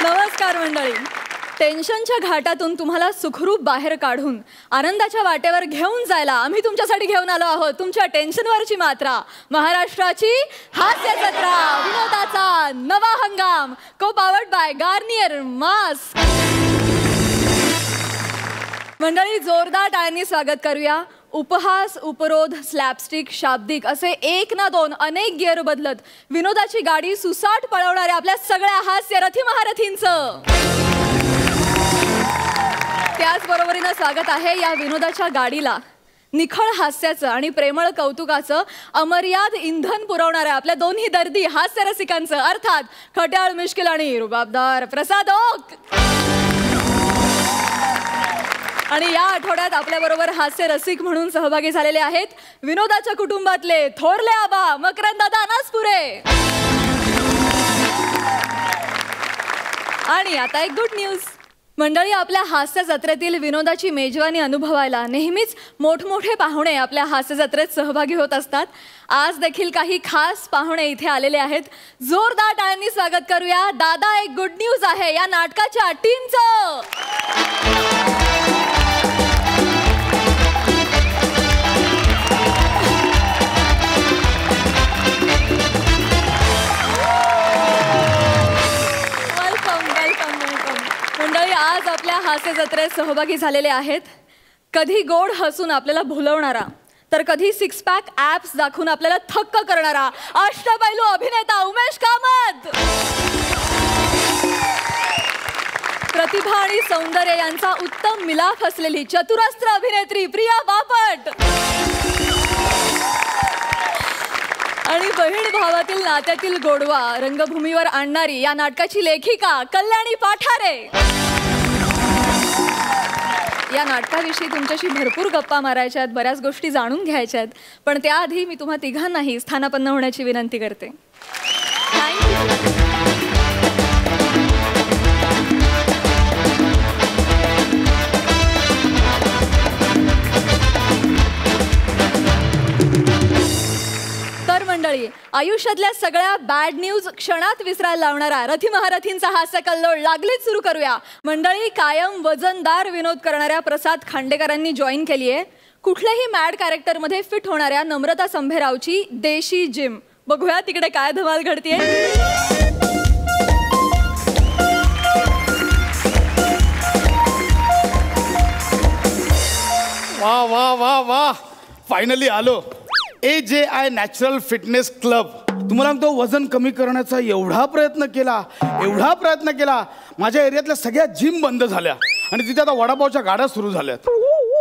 नमस्कार मंडळी. टेन्शनच्या घाटातून तुम्हाला सुखरूप बाहेर काढून आनंदाच्या वाटेवर घेऊन जायला आम्ही तुमच्यासाठी घेऊन आलो आहोत तुमच्या टेन्शनवरची मात्रा. महाराष्ट्राची हास्य जत्रा, विनोदाचा नवा हंगाम, को पावर्ड बाय गार्नियर मास्क. मंडळी, जोरदार टाळ्यांनी स्वागत करूया. उपहास, उपरोध, स्लॅपस्टिक, शाब्दिक असे एक ना दोन अनेक गिअर बदलत विनोदाची गाडी सुसाट पळवणाऱ्या आपल्या सगळ्या हास्य रथी महारथींचं. त्याचबरोबरीनं स्वागत आहे या विनोदाच्या गाडीला निखळ हास्याचं आणि प्रेमळ कौतुकाचं अमर्याद इंधन पुरवणाऱ्या आपल्या दोन्ही दर्दी हास्य रसिकांचं, अर्थात खट्याळ मिश्किल आणि रुबाबदार प्रसाद ओक. आणि या आठवड्यात आपल्याबरोबर हास्य रसिक म्हणून सहभागी झालेले आहेत विनोदाच्या कुटुंबातले थोरले आबा मकरंददादा अनासपुरे. आणि आता एक गुड न्यूज मंडळी, आपल्या हास्य जत्रेतील विनोदाची मेजवानी अनुभवायला नेहमीच मोठमोठे पाहुणे आपल्या हास्य जत्रेत सहभागी होत असतात. आज देखील काही खास पाहुणे इथे आलेले आहेत. जोरदार टाळ्यांनी स्वागत करूया. दादा एक गुड न्यूज आहे या नाटकाच्या टीमचं. मंडळी, आज आपल्या हास्य जत्रेत सहभागी झालेले आहेत कधी गोड हसून आपल्याला भुलवणारा, तर कधी सिक्स पॅक ॲप्स दाखवून आपल्याला थक्क करणारा अष्टपैलू अभिनेता उमेश कामत. प्रतिभा आणि सौंदर्य यांचा उत्तम मिलाफ असलेली चतुरस्त्र अभिनेत्री प्रिया बापट. आणि बहीण भावातील नात्यातील गोडवा रंगभूमीवर आणणारी या नाटकाची लेखिका कल्याणी पाठारे. या नाटकाविषयी तुमच्याशी भरपूर गप्पा मारायच्या आहेत, बऱ्याच गोष्टी जाणून घ्यायच्या आहेत, पण त्याआधी मी तुम्हा तिघांनाही स्थानापन्न होण्याची विनंती करते. थँक्यू. तर मंडळी, आयुष्यातल्या सगळ्या बॅड न्यूज क्षणात विसरायला लावणारा रथी महारथींचा हास्य कल्लोळ लागलीच सुरू करूया. मंडळी, कायम वजनदार विनोद करणाऱ्या प्रसाद खांडेकरांनी जॉईन केली आहे कुठल्याही मॅड कॅरेक्टरमध्ये फिट होणाऱ्या नम्रता संभेरावची देशी जिम. बघूया तिकडे काय धमाल घडतीये. वा वा वा वा, फायनली आलो. AJI natural fitness club. तुम्हाला सांगतो, वजन कमी करण्याचा एवढा प्रयत्न केला, माझ्या एरियातल्या सगळ्या जिम बंद झाल्या आणि तिथे आता वडापावच्या गाड्या सुरू झाल्यात.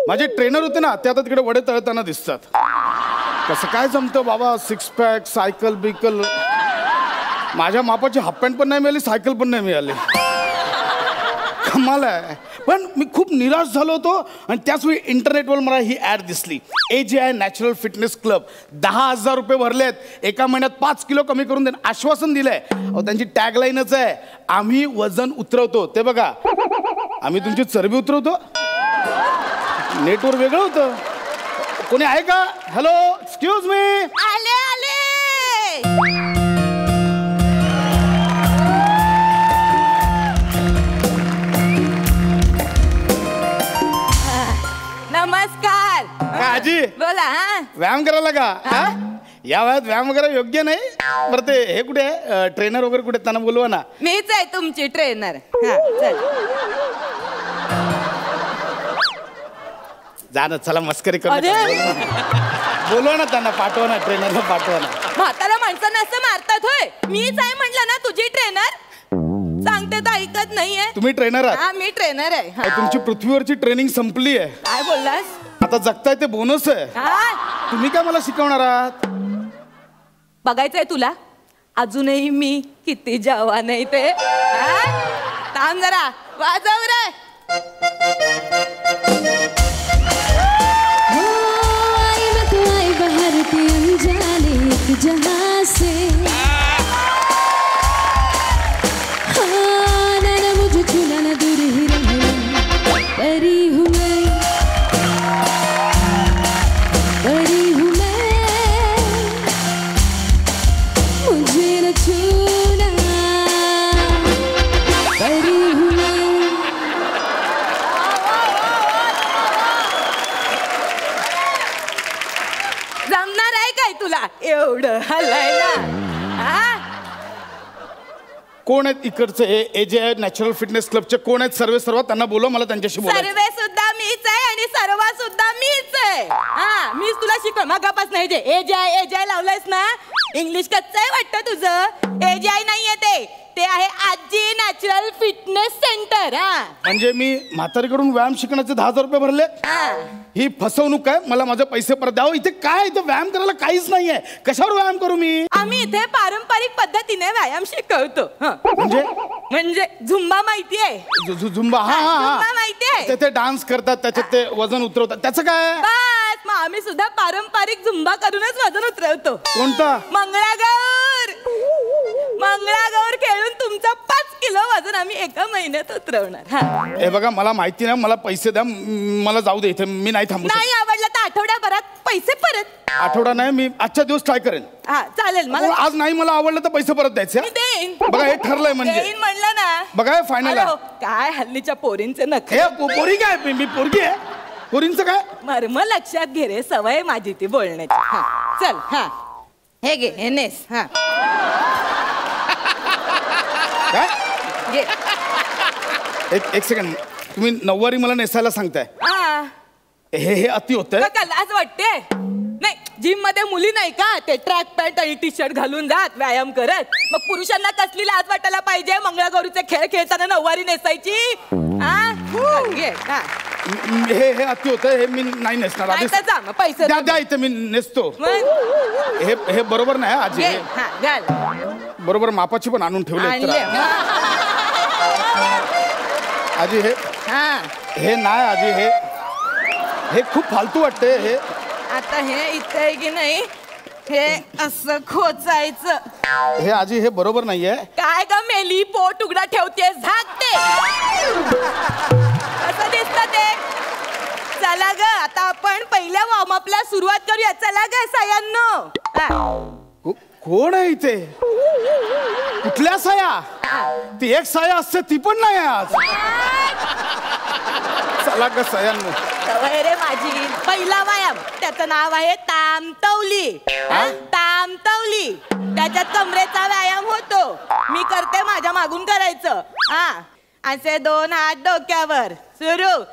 माझे ट्रेनर होते ना, ते आता तिकडे वडे तळताना दिसतात. कसं काय जमतं बाबा, सिक्स पॅक, सायकल बिकल. माझ्या मापाची हाफ पॅन्ट पण नाही मिळाली, सायकल पण नाही मिळाली. कमाल आहे. पण मी खूप निराश झालो होतो आणि त्याच वेळी इंटरनेटवर मला ही ॲड दिसली. AJI natural fitness club. 10,000 रुपये भरलेत, एका महिन्यात 5 किलो कमी करून देणं आश्वासन दिलंय. त्यांची टॅगलाईनच आहे, आम्ही वजन उतरवतो. ते बघा, आम्ही तुमची चरबी उतरवतो. नेटवर वेगळं होतं. कोणी आहे का? Hello, excuse me. आले आले. नमस्कार. आजी बोला. हा, व्यायाम करायला का? या वयात व्यायाम वगैरे योग्य नाही. बरं, ते हे कुठे आहे, ट्रेनर वगैरे कुठे, त्यांना बोलवा ना. मीच आहे तुमची ट्रेनर. चल जा ना, चला मस्करी करू. बोलवा ना त्यांना, पाठवा ना, ट्रेनरला पाठवा ना. म्हातारा माणसांना असं मारतात होय? मीच आहे म्हटलं ना तुझी ट्रेनर. सांगते तर ऐकत नाहीये. तुम्ही ट्रेनर आहात? हा, मी ट्रेनर आहे. तुमची पृथ्वीवरची ट्रेनिंग संपली आहे. काय बोललास? आता जगताय ते बोनस आहे. तुम्ही काय मला शिकवणार आहात? बघायचंय तुला अजूनही मी किती जवान आहे ते. थांब जरा, वाजव रे. जहाँ से ना मुझे छूना ना दूर ही रहना, परी हूँ मैं, परी हूँ मैं, मुझे न छूना, परी कोण आहेत इकडचे हे जे आहे नॅचरल फिटनेस क्लबचे कोण आहेत सर्व त्यांना बोलव मला त्यांच्याशी बोलायचं. सर्वे सुद्धा मीच आहे आणि सर्व सुद्धा मीच आहे. हा मीच तुला शिकव मगापासून हे जे एजाय लावलंयस ना इंग्लिश कच्चं आहे वाटतं तुझं. एजाय नाहीये ते आहे आजी नॅचरल फिटनेस सेंटर. हा म्हणजे मी म्हातारीकडून व्यायाम शिकण्याचे 10,000 रुपये भरले. ही फसवणूक आहे. मला माझे पैसे परत द्यावं. इथे काय इथे व्यायाम करायला काहीच नाहीये. कशावर व्यायाम करू मी? आम्ही इथे पारंपरिक पद्धतीने व्यायाम शिकवतो. म्हणजे झुंबा माहितीये? झुंबा हा हा झुंबा माहितीये? ते डान्स करतात त्याच्यात ते वजन उतरवतात त्याचं काय? बस मग आम्ही सुद्धा पारंपरिक झुंबा करूनच वजन उतरवतो. कोणता? मंगळागौर खेळून तुमचं 5 किलो वजन आम्ही एका महिन्यात उतरवणार. हे बघा मला माहिती नाही. मला पैसे द्या. मला जाऊ दे इथे. मी नाही थांबू शकत. नाही आवडलं तर आठवड्याभरात पैसे परत. आठवडा नाही मी आजच्या दिवस ट्राय करेन. हा चालेल. मला आज नाही मला आवडलं तर पैसे परत द्यायचे. मी देईन. बघा हे ठरलंय म्हणजे देईन म्हणलं ना. बघा हे फायनल आहे. काय हल्लीच्या पोरींचे नख. हे पोरी काय मी पोरगी आहे. पोरींचं काय? मर्म लक्षात घे रे. सवय माझी ती बोलण्याची. हा चल. हा हे घे हे नेस. हा काय? घे. एक सेकंड. तुम्ही नऊवारी मला नेसायला सांगताय. हा हे अति होतंय. का लाज वाटते? नाही जिम मध्ये मुली नाही का ते ट्रॅक पॅन्ट आणि टी शर्ट घालून जात व्यायाम करत. मग पुरुषांना कसली लाज वाटायला पाहिजे मंगळागौरीचे खेळ खेळताना नऊवारी नेसायची. हे अति होतंय. हे मी नाही नेसणार. पैसे द्या इथे मी नेसतो. हे बरोबर नाही आजी. बरोबर मापाची पण आणून ठेवले आजी. हे नाही आजी. हे खूप फालतू वाटते. हे आता हे इथे की नाही हे असं खोचायचं. हे आजी हे बरोबर नाहीये. काय ग मेली पोट उघडा ठेवते झाकते असं दिसत ते. चला ग आता आपण पहिल्या वॉर्मअपला सुरुवात करूया. चला ग सयांनो. कोण आहे इथे? कुठल्या साया? ती एक साया असते ती पण नाही आज. चला ग सयांनो. सवय रे माझी. पहिला व्यायाम त्याचं नाव आहे तामतवली. तामतवली त्याच्यात कमरेचा व्यायाम होतो. मी करते माझ्या मागून करायचं. असे 2 हात डोक्यावर. सुरू.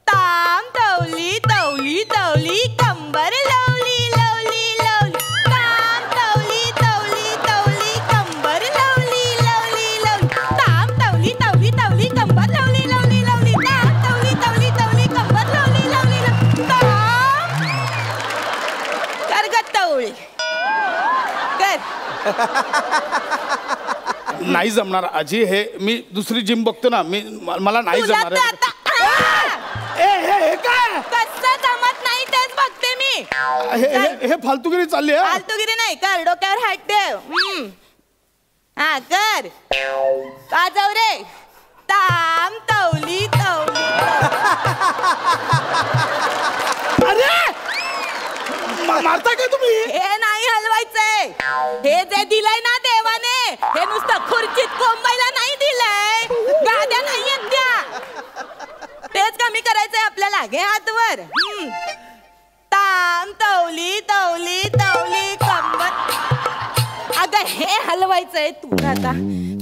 तामतवली तवली तवली कंबर लवली लवली लवली. तामतवली तवली तवली कंबर लवली लवली लवली. तामतवली तवली तवली कंबर लवली लवली लवली. तामतवली तवली तवली कंबर लवली लवली लवली. करगतवळी कर. नाही जमणार आजी. हे मी दुसरी जिम बघतो ना. मला नाही जमणार. हे काय? कसं जमत नाही तेच बघते मी. हे फालतूगिरी चालली आहे. फालतूगिरी नाही कर. डोक्यावर हात ठेव. हा कर. वाजव रे. ताम तवली तवली. अरे मारता काय तुम्ही? हे नाही हलवायचंय. हे जे दिलंय ना देवाने हे नुसतं खुर्चीत कोंबायला नाही दिलंय. गाद्या नाहीयेत त्या. तेच कमी करायचंय आपल्याला. घे हातवर. ताम तवली तवली तवली कंबर. अगं हे हलवायचंय तुला आता.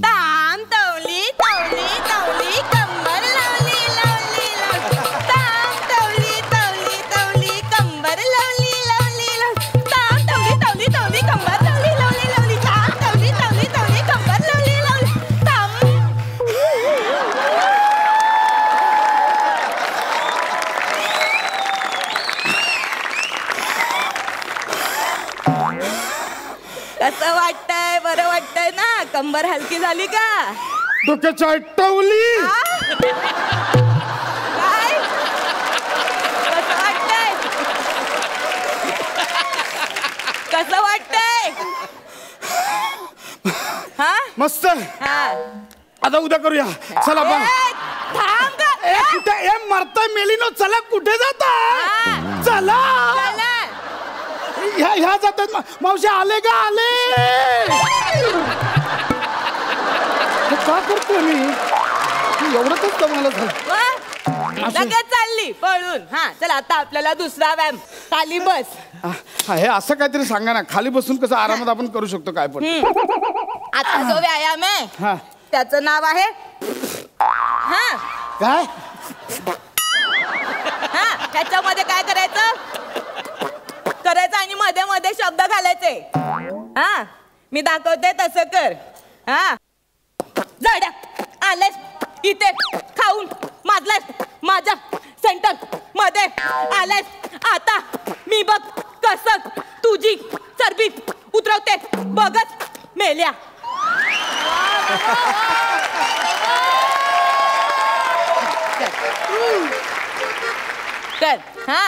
ताम तवली तवली तवली कंबर लावली लावली लावली. ताम तवली तवली तवली कंबर लावली लावली लावली. ताम तवली तवली तवली कंबर लावली लावली लावली. ताम तवली तवली तवली कंबर लावली लावली. ताम. कसं वाटतंय? बरं वाटतंय ना? कंबर हलकी झाली का? डोक्याची आटवली. काय? कसं वाटतंय? कसं वाटतंय? हा मस्त. हा आता उद्या करूया. चला बा. थांब ग. कुठे मरताय मेलीनो? चला कुठे जाता? चला. चला. ह्या जातात. मावशी आले का? आले. का करतोय मी? एवढंच दमाला झालं. लगेच चालली पळून. हा चला आता आपल्याला दुसरा व्यायाम. खाली बस. हे असं काहीतरी सांगा ना. खाली बसून कसं आरामात आपण करू शकतो काय पण. आता जो व्यायाम आहे हा त्याचं नाव आहे हा काय हा ह्याच्यामध्ये काय करायचं आणि मध्ये मध्ये शब्द घालायचे हा मी दाखवते तसं कर हा जाड्या आलेस इथे खाऊन माजलास माझ्या सेंटर मध्ये आलेस आता मी बघ कसं तुझी चरबी उतरवते बघत मेल्या कर हा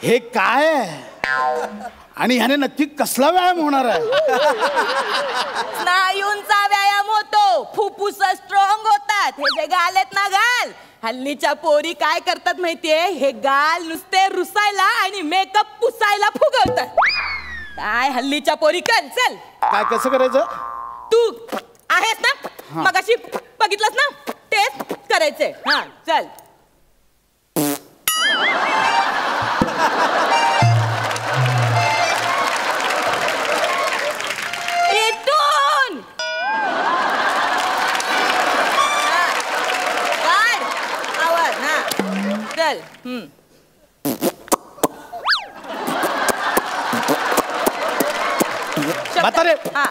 हे काय आहे आणि ह्याने नक्की कसला व्यायाम होणार आहे स्नायूंचा व्यायाम होतो फुफ्फुस स्ट्रॉंग होतात हे जे गाल आहेत ना गाल हल्लीच्या पोरी काय करतात माहितीये हे गाल नुसते रुसायला आणि मेकअप पुसायला फुगवतात काय हल्लीच्या पोरी कर चल काय कसं करायचं तू आहेस ना मगाशी बघितलंस ना तेच करायचंय हा चल इथून काढ आवाज हा चल म्हातारे हा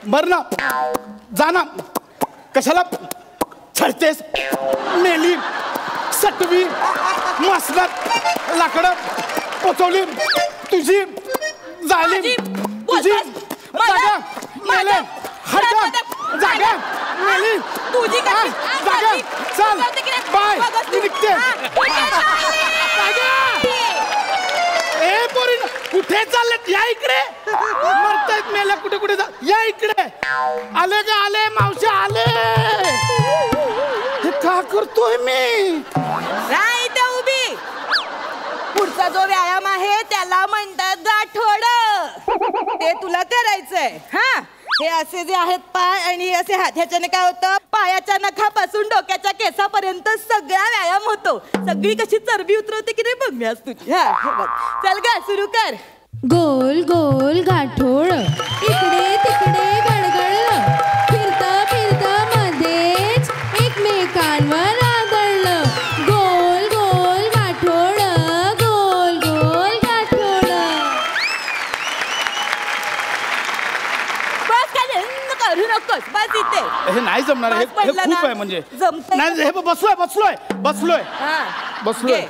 मरणं जाना कशाला छळतेस मेली सटवी मसनात लाकडं पोचवली तुझी झाली तुझी जागा मेले हडका जागा मेली तुझी हा, जागा चल बाय मी निघते ए पोरी कुठे चाललेत या इकडे मरतायत मेल्या कुठे कुठे या इकडे आले का आले मावशी आले हे का करतोय मी नाही त्या उभी पुढचा जो व्यायाम आहे त्याला म्हणतात गाठोड ते तुला करायचंय हा हे असे जे आहेत पाय आणि हे असे हात ह्याच्याने काय होतं पायाच्या नखापासून डोक्याच्या केसापर्यंत सगळा व्यायाम होतो सगळी कशी चरबी उतरवते की नाही बघ मी आज तुझी हा हे बघ चल गा सुरू कर गोल गोल गाठोड इकडे तिकडे गडगडलं फिरता फिरता मध्येच एकमेकांवर आदळलं गोल गोल गाठोड गोल गोल गाठोड बस काय करू नकोस बस इथे हे नाही जमणार हे बस पडलं खूप ना. आहे म्हणजे जमतंय नाही हे बसलोय हा बसलोय. घे.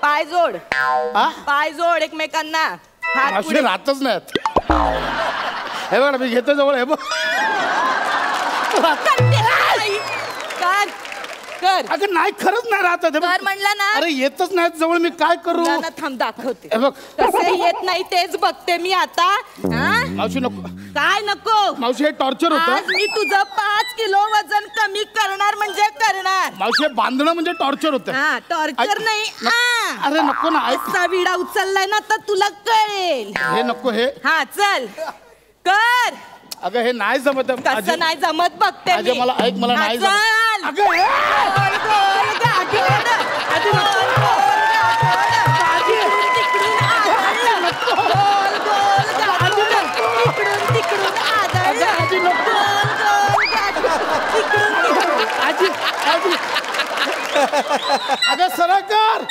पाय जोड हा पाय जोड एकमेकांना हात असे पुढे राहतच नाहीत हे बघ मी घेतो जवळ हे बघ करते. आई. कर अगं नाही खरंच नाही राहत हे बघ. कर म्हणलं ना. अरे येतच नाहीत जवळ मी काय करू ना थांब दाखवते हे बघ कसे येत नाही तेच बघते मी आता हा? मावशी नको काय नको मावशी हे टॉर्चर आज होतं मी तुझं 5 किलो वजन कमी करणार म्हणजे करणार मावशी हे बांधणं म्हणजे टॉर्चर होतं हा टॉर्चर नाही आ. अरे नको ना ऐक असा विडा उचललाय ना तर तुला कळेल हे नको हे हा चल कर अगं हे नाही जमत आहे. आजी- कसं नाही जमत बघते आजी मी. मला ऐक मला हा, नाही चल. जमत अगं हे! गोल गोल गाठोड. आजी नको. गोल गाठोड. आजी. तिकडून आदळलं. गोल गोल गाठोड. तिकडून आदळलं. आजी नको. गोल गोल गाठोड. तिकडून आजी आजी अगं सरळ कर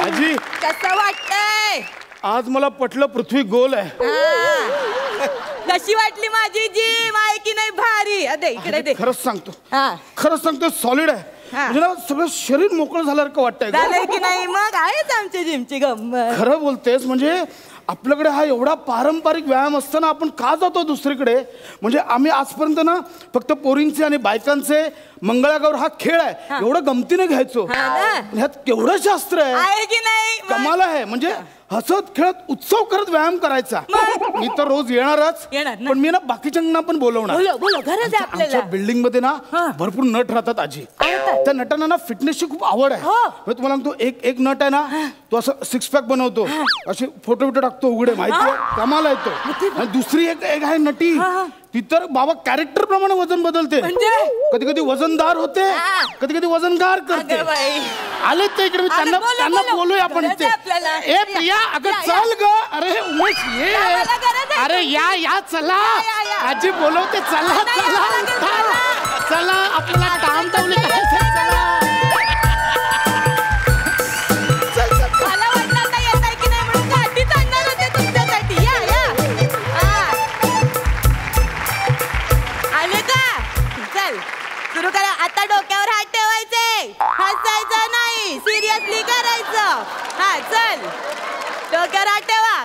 आजी कसं वाटतंय आज मला पटलं पृथ्वी गोल आहे हा. कशी वाटली माझी जी माय की नाही भारी अदे इकडे दे खरंच सांगतो हा खरंच सांगतो सॉलिड आहे हा. म्हणजे ना सगळं शरीर मोकळं झाल्यासारखं वाटतंय गं. झालंय की नाही मग आहेच आमची जिमची गंमत खरं बोलतेस म्हणजे आपल्याकडे हा एवढा पारंपरिक व्यायाम असताना आपण का जातो दुसरीकडे म्हणजे आम्ही आजपर्यंत ना फक्त पोरींचे आणि बायकांचे मंगळागौर हा खेळ आहे एवढं गमतीने घ्यायचो हा ना ह्यात केवढं शास्त्र आहे आहे की नाही मग? कमाल आहे म्हणजे हसत खेळत उत्सव करत व्यायाम करायचा मग? मी तर रोज येणारच येणार ना. पण मी ना बाकीच्यांना पण बोलवणार बोलो बोलो गरज आहे आमच्या आपल्याला बिल्डिंग मध्ये ना हा. भरपूर नट राहतात आजी आहेत. त्या नटांना ना फिटनेसची खूप आवड आहे हो. मी तुम्हाला सांगतो एक नट आहे ना तो असं सिक्स पॅक बनवतो, असे फोटो बिटो टाकतो उघडे, माहिती आहे, कमाल आहे तो. आणि दुसरी एक आहे नटी, ती तर बाबा कॅरेक्टर प्रमाणे वजन बदलते. कधी कधी वजनदार होते, कधी कधी वजनगार करते. आले ते इकडे, त्यांना बोलूया आपण. ए प्रिया, अगं चल ग. अरे उमेश ये. अरे या चला, आजी बोलवते. चला चला चला, आपल्याला टाइम ठेवले. मला वाटलं आता येत आहे की नाही म्हणून गाठी सांगणार होते तुमच्यासाठी. या आले का? चल सुरू करा. आता डोक्यावर हात ठेवायचे, हसायचं नाही, सिरियसली करायचं. हा चल, डोक्यावर हात ठेवा.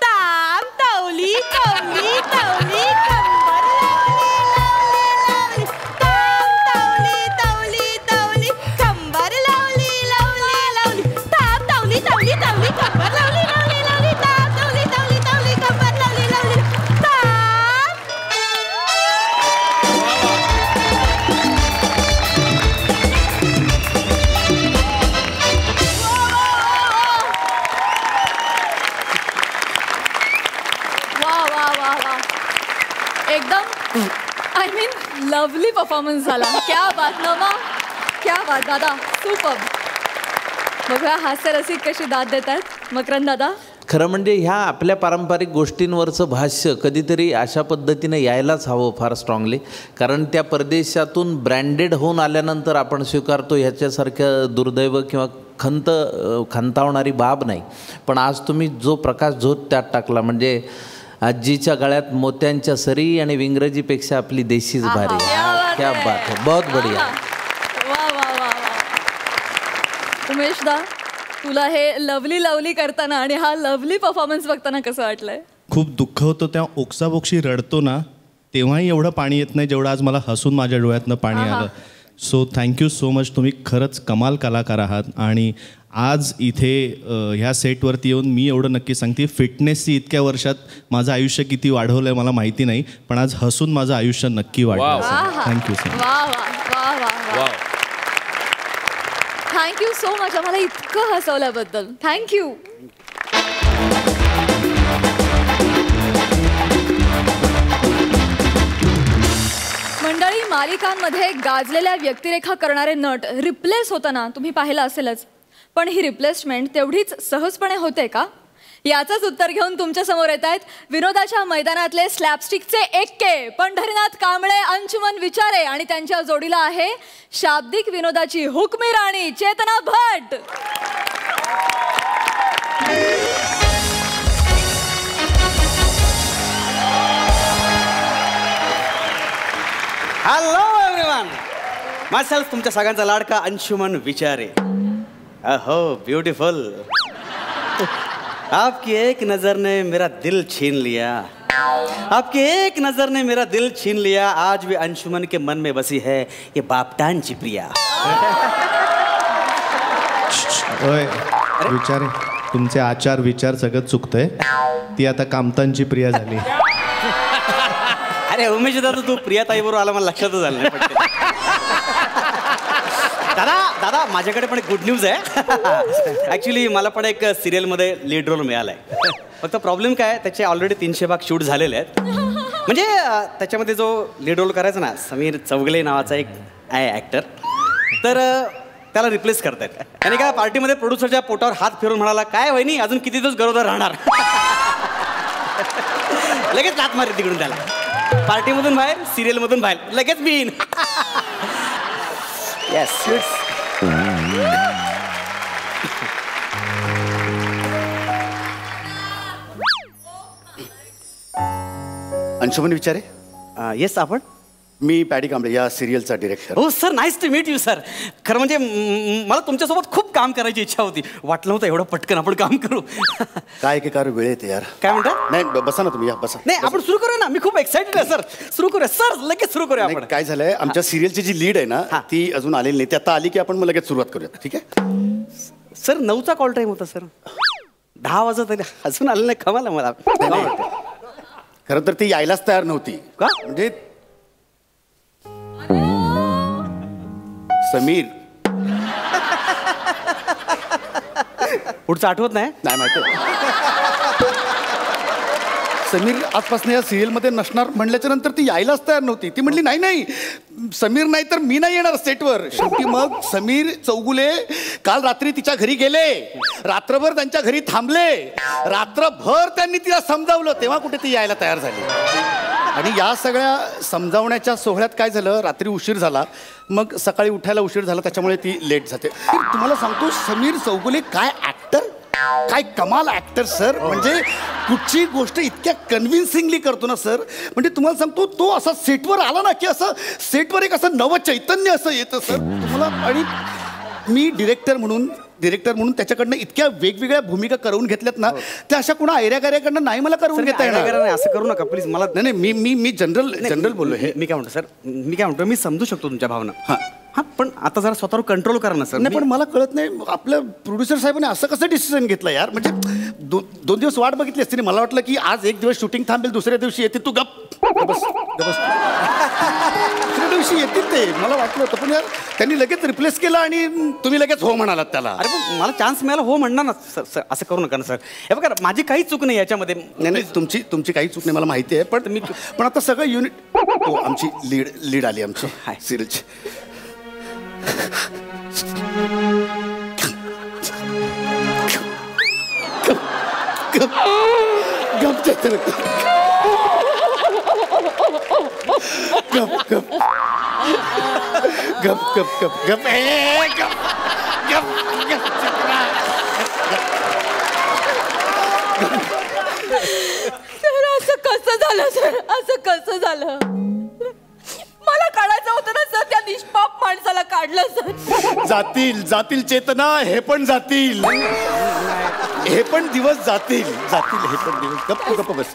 ताम तवली तवली तवली, कंबर लावली लावली लावली. ताम तवली तवली तवली, कंबर लावली लावली लावली. ताम तवली तवली तवली, कंबर लावली लावली लावली. ताम तवली तवली तवली, कंबर लावली लावली. ताम. वा वा वा वा, एकदम आय मीन लवली परफॉर्मन्स झाला. क्या बात नमा, क्या बात दादा, सुपर. बघूया हास्य रसिक कशी दाद देतात. मकरंद दादा, खरं म्हणजे ह्या आपल्या पारंपरिक गोष्टींवरचं भाष्य कधीतरी अशा पद्धतीनं यायलाच हवं फार स्ट्रॉंगली. कारण त्या परदेशातून ब्रँडेड होऊन आल्यानंतर आपण स्वीकारतो ह्याच्यासारखं दुर्दैव किंवा खंतावणारी बाब नाही. पण आज तुम्ही जो प्रकाश झोत त्यात टाकला, म्हणजे आजीच्या गळ्यात मोत्यांच्या सरी आणि विंग्रजीपेक्षा आपली देशीच भारी. क्या बात है, बहुत बढिया. वा वा वा वा. उमेश दा, तुला हे लवली लवली करताना आणि हा लवली परफॉर्मन्स बघताना कसं वाटलंय? खूप दुःख होतं. त्या ओक्साबोक्शी रडतो ना, तेव्हाही एवढं पाणी येत नाही जेवढं आज मला हसून माझ्या डोळ्यातनं पाणी आलं. So thank you so much. तुम्ही खरंच कमाल कलाकार आहात. आणि आज इथे ह्या सेटवरती येऊन मी एवढं नक्की सांगते, फिटनेसची इतक्या वर्षात माझं आयुष्य किती वाढवलं आहे मला माहिती नाही, पण आज हसून माझं आयुष्य नक्की वाढलं. Thank you so much. वा वा वा वा वा. थँक्यू सो मच आम्हाला इतकं हसवल्याबद्दल. थँक्यू. मंडळी, मालिकांमध्ये गाजलेल्या व्यक्तिरेखा करणारे नट रिप्लेस होताना तुम्ही पाहिलं असेलच. पण ही रिप्लेसमेंट तेवढीच सहजपणे होते का? याचंच उत्तर घेऊन तुमच्या समोर येत आहेत विनोदाच्या मैदानातले स्लॅपस्टिकचे एक्के पंढरीनाथ कांबळे, अंशुमन विचारे आणि त्यांच्या जोडीला आहे शाब्दिक विनोदाची हुकमी राणी चेतना भट. हॅलो एव्हरीवन, मायसेल्फ तुमच्या सगळ्यांचा लाडका अंशुमन विचारे. अहो ब्यूटीफुल, आपकी एक नजर ने मेरा दिल छीन लिया, आपकी एक नजर ने मेरा दिल छीन लिया. आज भी अंशुमन के मन में बसी है ये बापटांची प्रिया. ओय विचारे, तुमचे आचार विचार सगळं चुकतंय. ती आता कामतांची प्रिया झाली. अरे उमेश दादा, तू प्रियाताई बरोबर आला, मला लक्षातच झालं नाही. दादा दादा, माझ्याकडे पण एक गुड न्यूज आहे. ॲक्च्युली मला पण एक सिरियलमध्ये लीड रोल मिळाला आहे. फक्त प्रॉब्लेम काय, त्याचे ऑलरेडी 300 भाग शूट झालेले आहेत. म्हणजे त्याच्यामध्ये जो लीड रोल करायचा ना, समीर चौगले नावाचा एक आहे ॲक्टर, तर त्याला रिप्लेस करतायत. आणि काय पार्टीमध्ये प्रोड्युसरच्या पोटावर हात फिरून म्हणाला, काय वहिनी अजून किती दिवस गरोदर राहणार. लगेच लात मारली तिकडून त्याला. पार्टीमधून बाहेर, सिरियलमधून बाहेर, लगेच मी येईन. येस. अंशुमन विचारे. येस, आपण. मी पॅडी कांबळे, या सिरियलचा डिरेक्टर. हो sir, nice to meet you sir. खरं म्हणजे मला तुमच्यासोबत खूप काम करायची इच्छा होती. वाटलं होतं एवढं पटकन आपण काम करू. काय एकेकार वेळ येते यार. काय म्हणता? नाही बसा ना तुम्ही, या बसा. नाही, आपण सुरू करूया ना. मी खूप एक्साइटेड आहे सर. सुरू करूया सर, लगेच सुरू करूया आपण. काय झालंय, आमच्या सिरियलची जी लीड आहे ना, ती अजून आलेली नाही. ती आता आली की आपण मग लगेच सुरुवात करूया. ठीक आहे सर. 9चा कॉल टाईम होता सर. 10 वाजत आले, अजून आलं नाही. कमाल मला. खरं तर ती यायलाच तयार नव्हती. का? म्हणजे समीर पुढचं आठवत नाही. नाही माहिती. समीर आजपासून या सिरियलमध्ये नसणार म्हणल्याच्या नंतर ती यायलाच तयार नव्हती. ती म्हणली नाही नाही समीर नाही तर मी नाही येणार सेटवर. शेवटी मग समीर चौगुले काल रात्री तिच्या घरी गेले, रात्रभर त्यांच्या घरी थांबले, रात्रभर त्यांनी तिला समजावलं, तेव्हा कुठे ती यायला तयार झाली. आणि या सगळ्या समजावण्याच्या सोहळ्यात काय झालं, रात्री उशीर झाला, मग सकाळी उठायला उशीर झाला, त्याच्यामुळे ती लेट जाते. तुम्हाला सांगतो समीर चौगुले काय ॲक्टर, काय कमाल ॲक्टर सर. म्हणजे कुठची गोष्ट इतक्या कन्व्हिन्सिंगली करतो ना सर. म्हणजे तुम्हाला सांगतो तो असा सेटवर आला ना की असं सेटवर एक असं नवं चैतन्य असं येतं सर तुम्हाला. आणि मी डिरेक्टर म्हणून त्याच्याकडनं इतक्या वेगवेगळ्या भूमिका करून घेतल्यात ना, त्या अशा कुणा ऐऱ्यागाऱ्याकडनं नाही मला करून घेता येणार. असं करू नका प्लीज. मला नाही मी जनरल बोललो. हे मी काय म्हणतो सर, मी समजू शकतो तुमच्या भावना. हां पण आता जरा स्वतःवर कंट्रोल करा ना सर. नाही पण मला कळत नाही आपल्या प्रोड्युसर साहेबांनी असं कसं डिसिजन घेतलं यार. म्हणजे दोन दिवस वाट बघितली असती. मला वाटलं की आज एक दिवस शूटिंग थांबेल, दुसऱ्या दिवशी येते. तू गप बस. दुसऱ्या दिवशी येतील ते मला वाटलं होतं, पण यार त्यांनी लगेच रिप्लेस केलं आणि तुम्ही लगेच हो म्हणालात त्याला. अरे पण मला चान्स मिळाला हो म्हणणार ना सर. असं करू नका ना सर. हे बघा माझी काही चूक नाही याच्यामध्ये. नाही तुमची काही चूक नाही मला माहिती आहे. पण आता सगळं युनिट आमची लीड आली आमची सिरियलची. गप चैतन्य गप गप गप गप गप गप गप गप सर असं कसं झालं सर, असं कसं झालं. मला काढायचं होतं ना सर, त्या निष्पाप माणसाला काढलं सर. जातील चेतना, हे पण जातील, हे पण दिवस जातील. हे पण दिवस. गप्प बस.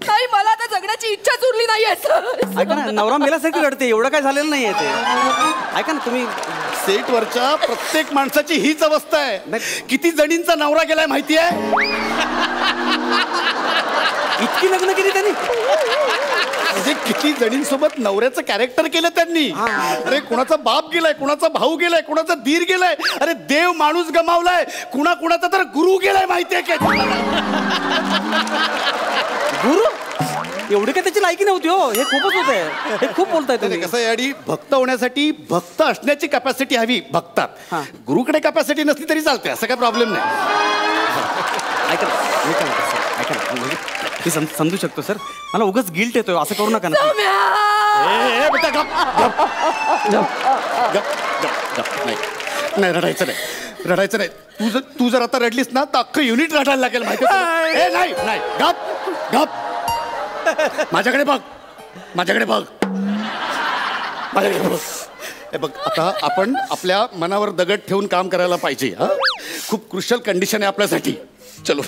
नाही मला आता जगण्याची इच्छाच उरली नाहीये सर. ऐका ना, नवरा मेल्यासारखी रडते, एवढं काय झालेलं नाहीये ते. ऐका ना तुम्ही, सेटवरच्या प्रत्येक माणसाची हीच अवस्था आहे. किती जणींचा नवरा गेलाय माहिती आहे? इतकी लग्न केली त्यांनी. म्हणजे किती जणींसोबत नवऱ्याचं कॅरेक्टर केलं त्यांनी. अरे कुणाचा बाप गेलाय, कुणाचा भाऊ गेलाय, कुणाचा दीर गेलाय, अरे देव माणूस गमावलाय, कुणाचा तर गुरु गेलाय माहितीये का? गुरु एवढी काय त्याची लायकी नव्हती हो. हे खूपच होत आहे, हे खूप बोलताय तुम्ही. कसं आहे, आणि भक्त होण्यासाठी भक्त असण्याची कॅपॅसिटी हवी भक्तात. गुरुकडे कॅपॅसिटी नसली तरी चालते, असं काय प्रॉब्लेम नाही. ऐका म्हणजे मी समजू शकतो सर. मला उगाच गिल्ट येतोय, असं करू नका ना. नाही रडायचं नाही. तू जर आता रडलीस ना तर अख्खं युनिट रडायला लागेल माहिती. नाही गप. माझ्याकडे बघ. हे बघ, आता आपण आपल्या मनावर दगड ठेवून काम करायला पाहिजे. खूप क्रुशियल कंडिशन आहे आपल्यासाठी. चलो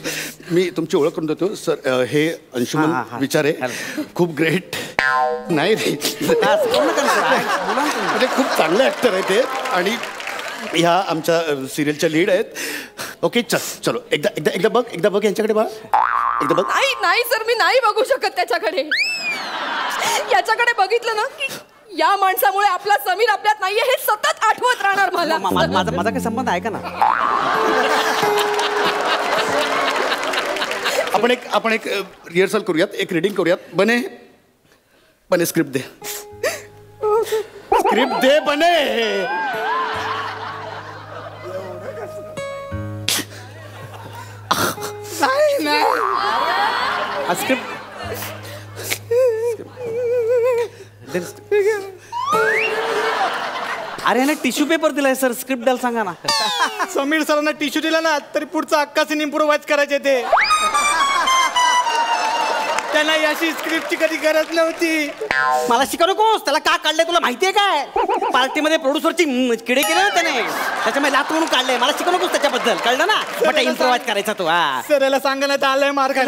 मी तुमची ओळख करून देतो सर. हे अंशुमन विचारे, खूप ग्रेट. नाही रे, म्हणजे खूप चांगले ऍक्टर आहे ते, आणि ह्या आमच्या सिरियलच्या लीड आहेत. ओके चलो एकदा बघ यांच्याकडे बघ. एकदा बघ. नाही सर, मी नाही बघू शकत त्याच्याकडे. याच्याकडे बघितलं ना की या माणसामुळे आपला समीर आपल्यात नाहीये हे सतत आठवत राहणार मला. माझा काय संबंध आहे का ना. आपण एक रिहर्सल करूयात, एक रीडिंग करूयात. बने स्क्रिप्ट दे बने. अरे ना टिश्यू पेपर दिलाय सर, स्क्रिप्ट द्यायला सांगा ना. समीर सरांना टिश्यू दिला ना तरी पुढचा अख्खा सीन इम्प्रोवाइज करायचे ते. त्यांना याची स्क्रिप्टची कधी गरज नव्हती. मला शिकवू नकोस. त्याला का काढलंय तुला माहितीये काय? पार्टीमध्ये प्रोड्युसरची किडे केले ना त्याने, त्याच्यामध्ये लात म्हणून काढलंय. मला शिकवू नकोस त्याच्याबद्दल, कळलं ना. बट इम्प्रोवाइज करायचा तो. सर याला सांगण्यात आलंय मार्ग.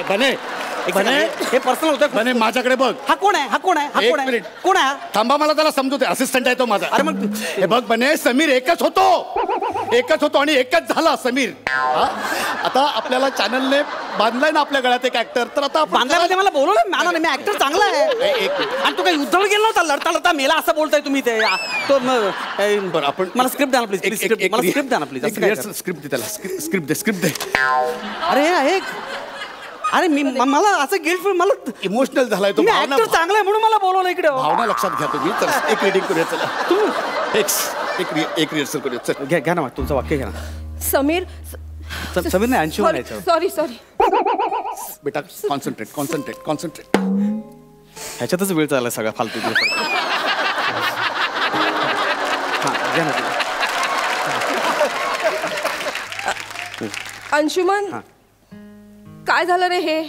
बने हे पर्सनल होतं. बने माझ्याकडे बघ. हा कोण आहे? हा कोण आहे? हा एक कोण आहे? मिनिट. कोण आहे? थांबा, मला त्याला समजू दे. असिस्टंट आहे तो माझा. अरे मग हे बघ बने, समीर एकच होतो आणि एकच झाला समीर. आता आपल्याला चॅनलने बांधलाय ना आपल्या गळ्यात एक ऍक्टर, तर आता बांधल्यामध्ये मला बोलवलं नाही. मी ऍक्टर चांगला आहे. आणि तू काही युद्धावर गेला नव्हता, लढता लढता मेला असं बोलताय तुम्ही ते. तो बरं, आपण मला स्क्रिप्ट द्या ना प्लीज. मला स्क्रिप्ट द्या ना प्लीज. स्क्रिप्ट दे त्याला. स्क्रिप्ट दे. अरे मी मला असं गिल्ट मला इमोशनल झालाय तो. ऍक्टर चांगला आहे म्हणून मला बोलवलं इकडे. भावना लक्षात घ्या तुम्ही. तर एक रीडिंग करूया. चला एक रिहर्सल करूया. चल घ्या ना, तुमचं वाक्य घ्या ना. समीर समीर नाही, अंशुमन यायचं. सॉरी बेटा, कॉन्सन्ट्रेट. ह्याच्यातच वेळ चालला सगळा फालतू. घ्या ना. अंशुमन, काय झालं रे हे?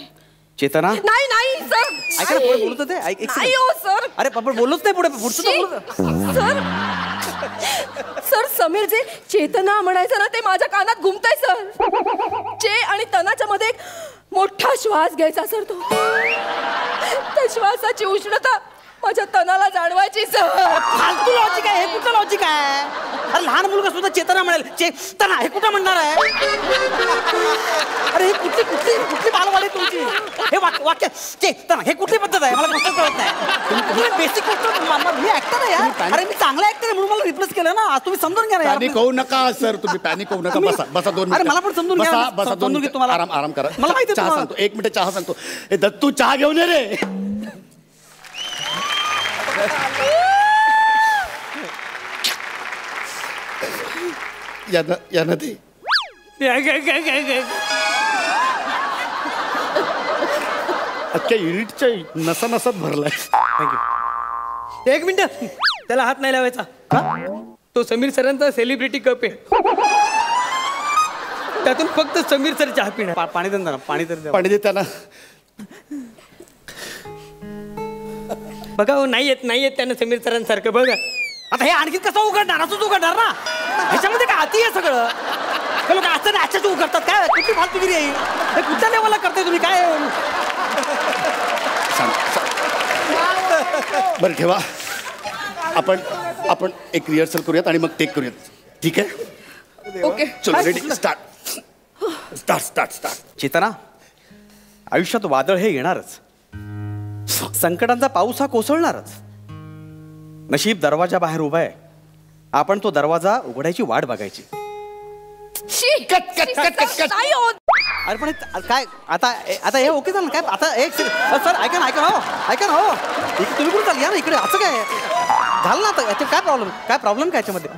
चेतना नाही सर. ऐका ना, पुढे बोलत होते. नाही हो सर. अरे आपण बोललोच नाही पुढे. पुढचं सर समीर जे चेतना म्हणायचं ना, ते माझ्या कानात घुमतंय सर. चे आणि तनाच्या मध्ये एक मोठा श्वास घ्यायचा सर. तो त्या श्वासाची उष्णता माझ्या तनाला जाणवायची सर. फालतू लॉजिक आहे हे. कुठं लॉजिक आहे? अरे लहान मुलगा सुद्धा चेतना म्हणाल. चेतना हे कुठं म्हणणार आहे? अरे हे कुठली बालवाडी तुमची? हे वाक्य चेतना हे कुठली पद्धत आहे? मला गोष्ट कळत नाही. बेसिक गोष्ट. मी ऍक्टर आहे यार. अरे मी चांगला ऍक्टर आहे म्हणून मला रिप्लेस केलं ना. आज तुम्ही समजून घ्या ना. पॅनिक होऊ नका सर. तुम्ही पॅनिक होऊ नका. बसा 2 मिनिट. अरे मला पण समजून घ्या. बसा 2 मिनिट. आराम करा. मला माहिती चहा सांगतो. 1 मिनिट चहा सांगतो. हे दत्तू चहा घेऊन ये रे. या नदी अख्ख्या युनिटच्या नसात भरलाय. थँक्यू. 1 मिनिट, त्याला हात नाही लावायचा. तो समीर सरांचा सेलिब्रिटी कप आहे. त्यातून फक्त समीर सर चहा पिणार. पाणी दे ना. पाणी दे त्याला. बघा हो, नाही येत त्यांना समीर सरांसारखं. बघा आता हे आणखी कसं उघडणार? असंच उघडणार ना. ह्याच्यामध्ये काय अति आहे सगळं. हे लोक असं ह्याच्याच उघडतात. काय कुठली फालतूगिरी आहे? हे कुठल्या लेवलला करताय तुम्ही? काय बरं ठेवा. आपण एक रिहर्सल करूयात आणि मग टेक करूयात. ठीक आहे? ओके. चलो रेडी. स्टार्ट. चेतना, आयुष्यात वादळ हे येणारच. संकटांचा पाऊस हा कोसळणारच. नशीब दरवाजा बाहेर उभा आहे. आपण तो दरवाजा उघडायची वाट बघायची. नाही होत. अरे पण काय आता हे ओके झालं काय? आता एक सर ऐका ना हो. तुम्ही कुठे चालली या ना इकडे? असं काय झालं ना आता? याच्यात काय प्रॉब्लेम काय याच्यामध्ये?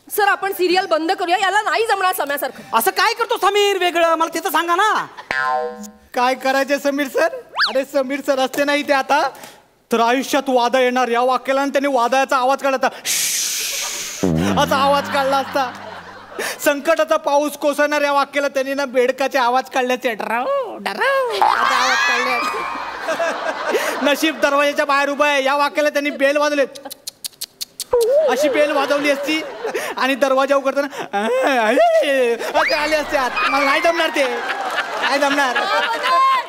सर आपण सिरियल बंद करूया. याला नाही जमणार सम्यासारखं. असं काय करतो समीर वेगळं? मला ते तर सांगा ना. काय करायचे समीर सर? अरे समीर सर असते नाही ते आता, तर आयुष्यात वादळ येणार या वाक्याला त्यांनी वादळाचा आवाज काढला असता. असा आवाज काढला असता. संकटाचा पाऊस कोसळणार या वाक्याला त्यांनी ना बेडकाचे आवाज काढल्याचे. असा आवाज काढले. नशीब दरवाजाच्या बाहेर उभा आहे या वाक्याला त्यांनी बेल वाजवले. अशी बेल वाजवली असती आणि दरवाजा उघडताना असे आले असते आत. मला नाही जमणार ते. काय जमणार?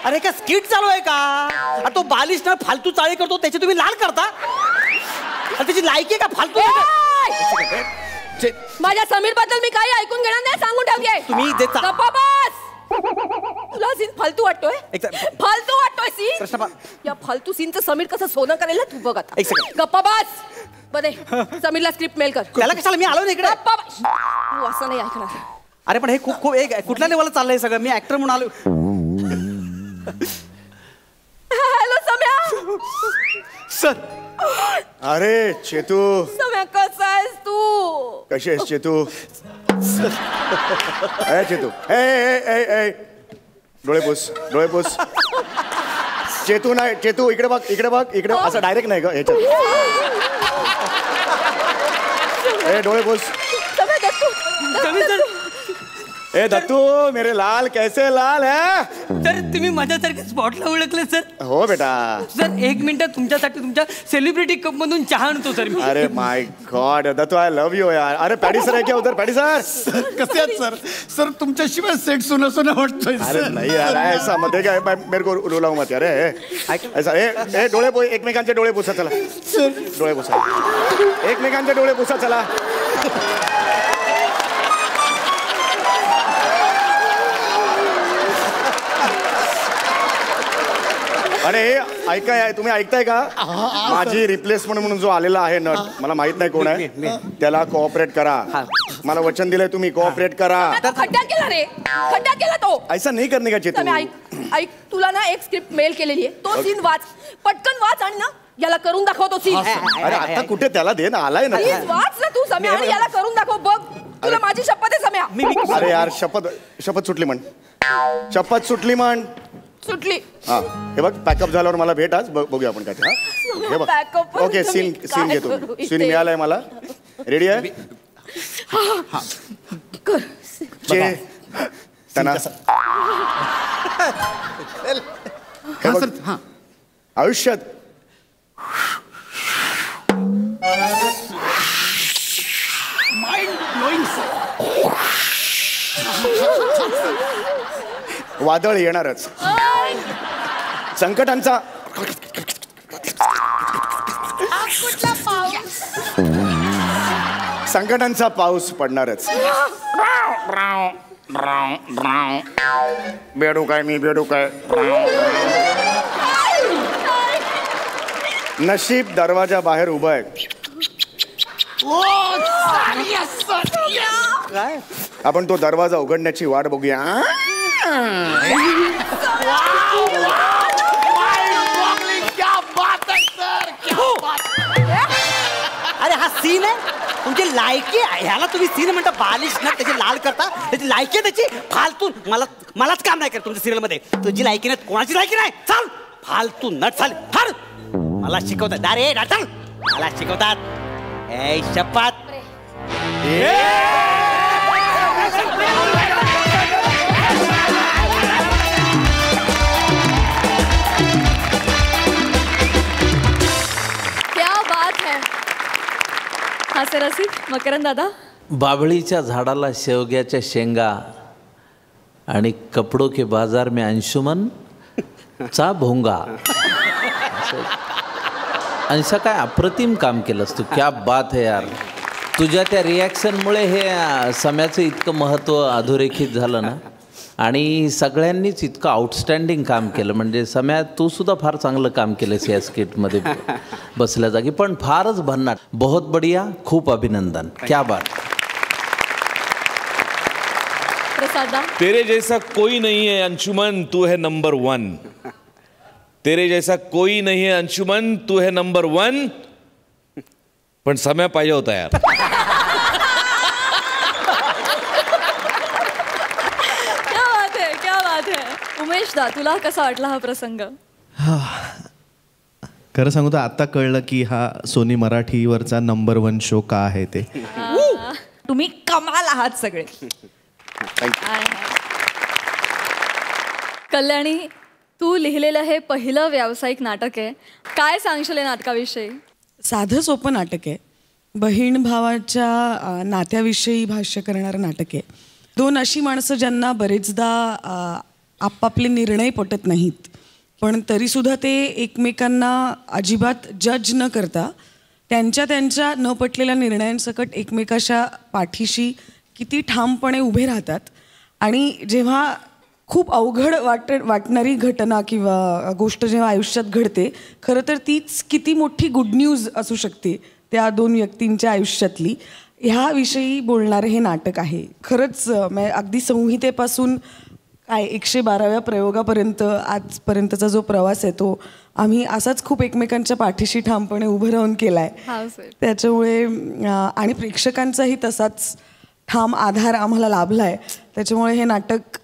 अरे काय स्किट चालू आहे का? तो बालिश ना फालतू चाळी करतो त्याची तुम्ही लाल करता. त्याची लायकी आहे का फालतू? माझ्या समीर बद्दल मी काही ऐकून घेणार नाही. सांगून ठेवते. तुम्ही तुला सीन फालतू वाटतोय? फालतू वाटतोय सीन? या फालतू सीनचं समीर कसं सोनं करेल तू बघ आता. गप्पा बस. बरे समीरला स्क्रिप्ट मेल कर. त्याला कशाला? मी आलो ना इकडे. तू असं नाही ऐकणार. अरे पण हे खूप कुठल्या लेवलला चाललंय सगळं? मी ऍक्टर म्हणून आलो. हॅलो सम्या. सर. अरे चेतू. सम्या कसा आहेस तू? कशी आहेस चेतू? चेतू डोळे पुस. चेतू नाही. चेतू इकडे बघ. असं डायरेक्ट नाही ग ह्याच्यात. डोळे पुस. ए दत्तू मेरे लाल कैसे लाल है. सर तुम्ही माझ्यासारखे स्पॉटला ओळखले सर. हो बेटा. सर 1 मिनिट तुमच्यासाठी तुमच्या सेलिब्रिटी कप मधून चहा आणतो सर मी. अरे my god Dattu I love you यार. अरे पॅडी सर आहे क्या उधर. पॅडी सर कसे आहेत सर. सर तुमच्याशिवाय सेट सुना सुना वाटतोय. अरे नहीं यार ऐसा मध्ये काय मेरे को रुलाऊ मत यार. ऐसा ए डोळे एकमेकांचे डोळे पुसा चला. डोळे पुसा एकमेकांचे डोळे पुसा चला. अरे ऐकाय तुम्ही ऐकताय का. माझी रिप्लेसमेंट म्हणून जो आलेला आहे नट मला माहित नाही कोण आहे. त्याला कोऑपरेट करा. मला वचन दिलंय तुम्ही कोऑपरेट करा. खड्डा केला रे. खड्डा केला तो. ऐसा नाही करणे का चेतू. ऐक तुला ना एक स्क्रिप्ट मेल केलेली आहे. तो सीन वाच. पटकन वाच आणि ना याला करून दाखव तो सीन. अरे आता कुठे त्याला दे ना. आलाय ना. वाच ना तू सम्या आणि याला करून दाखव. बघ तुला माझी शपथ आहे सम्या. अरे यार शपथ सुटली म्हण. शपथ सुटली म्हण. सुटली. हा हे बघ पॅकअप झाल्यावर मला भेट आज बघूया आपण काय ते. हे बघ ओके सीन घेतो. सीन मिळालाय मला. रेडी आहे. त्यांना आयुष्यात वादळ येणारच. संकटांचा संकटांचा पाऊस पडणारच. बेडू काय मी बेडू काय. नशीब दरवाजा बाहेर उभं आहे. आपण तो दरवाजा उघडण्याची वाट बघूया. अरे हा सीन आहे तुमची लायकी आहे. ह्याला तुम्ही सीन म्हणता बालिश ना. त्याची लाल करता. त्याची लायकी आहे त्याची फालतू. मलाच काम नाही करत तुमच्या सिरियल मध्ये. तुझी लायकी नाही कोणाची लायकी नाही. चाल फालतू नट चाल. फार मला शिकवतात. अरे चल मला शिकवतात. ए शपथ. क्या बात है. हास्य रसिक मकरंद दादा. बाभळीच्या झाडाला शेवग्याच्या शेंगा आणि कपडों के बाजार में अंशुमन चा भोंगा. अंशा काय अप्रतिम काम केलंस तू. क्या बात है यार. तुझ्या त्या रिॲक्शनमुळे हे सम्याचं इतकं महत्त्व अधोरेखित झालं ना. आणि सगळ्यांनीच इतकं आउटस्टँडिंग काम केलं. म्हणजे सम्या तू सुद्धा फार चांगलं काम केलंस या स्किटमध्ये बसल्या जागी. पण फारच भन्नाट. बहुत बढिया. खूप अभिनंदन. क्या बात. प्रसादा. तेरे जैसा कोई नहीं है अंशुमन तू है नंबर 1. तेरे जैसा कोई नहीं है अंशुमन तू है नंबर 1. पण समय पाहिजे होता यार. क्या बात है. उमेश दा तुला कसा वाटला हा प्रसंग. खरं सांगू तर आता कळलं की हा सोनी मराठीवरचा नंबर 1 शो का आहे ते. तुम्ही कमाल आहात सगळे. कल्याणी तू लिहिलेलं हे पहिलं व्यावसायिक नाटक आहे. काय सांगशील या नाटकाविषयी. साधं सोपं नाटक आहे. बहीण भावाच्या नात्याविषयी भाष्य करणारं नाटक आहे. 2 अशी माणसं ज्यांना बरेचदा आपापले निर्णय पटत नाहीत पण तरीसुद्धा ते एकमेकांना अजिबात जज न करता त्यांच्या न पटलेल्या निर्णयांसकट एकमेकाच्या पाठीशी किती ठामपणे उभे राहतात. आणि जेव्हा खूप अवघड वाटणारी घटना किंवा गोष्ट जेव्हा आयुष्यात घडते खरं तर तीच किती मोठी गुड न्यूज असू शकते त्या 2 व्यक्तींच्या आयुष्यातली. ह्याविषयी बोलणारं हे नाटक आहे. खरंच अगदी संहितेपासून काय 112व्या प्रयोगापर्यंत आजपर्यंतचा जो प्रवास आहे तो आम्ही असाच खूप एकमेकांच्या पाठीशी ठामपणे उभं राहून केला आहे. त्याच्यामुळे आणि प्रेक्षकांचाही तसाच ठाम आधार आम्हाला लाभला आहे. त्याच्यामुळे हे नाटक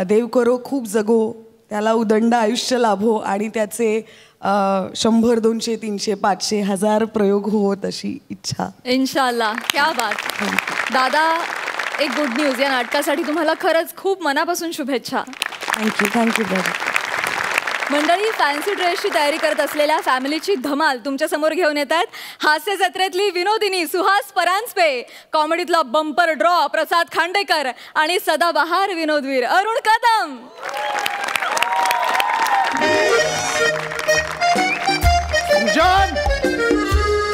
देव करो खूप जगो. त्याला उदंड आयुष्य लाभो आणि त्याचे 100, 200, 300, 500, 1000 प्रयोग होत अशी इच्छा. इन्शाल्लाह. क्या बात. दादा एक गुड न्यूज, या नाटकासाठी तुम्हाला खरंच खूप मनापासून शुभेच्छा. Thank you brother. मंडळी, फॅन्सी ड्रेसची तयारी करत असलेल्या फॅमिलीची धमाल तुमच्या समोर घेऊन येत आहेत. हास्य जत्रेतली विनोदिनी सुहास परांजपे, कॉमेडीतला बंपर ड्रॉ प्रसाद खांडेकर आणि सदाबहार विनोदवीर अरुण कदम. सृजन,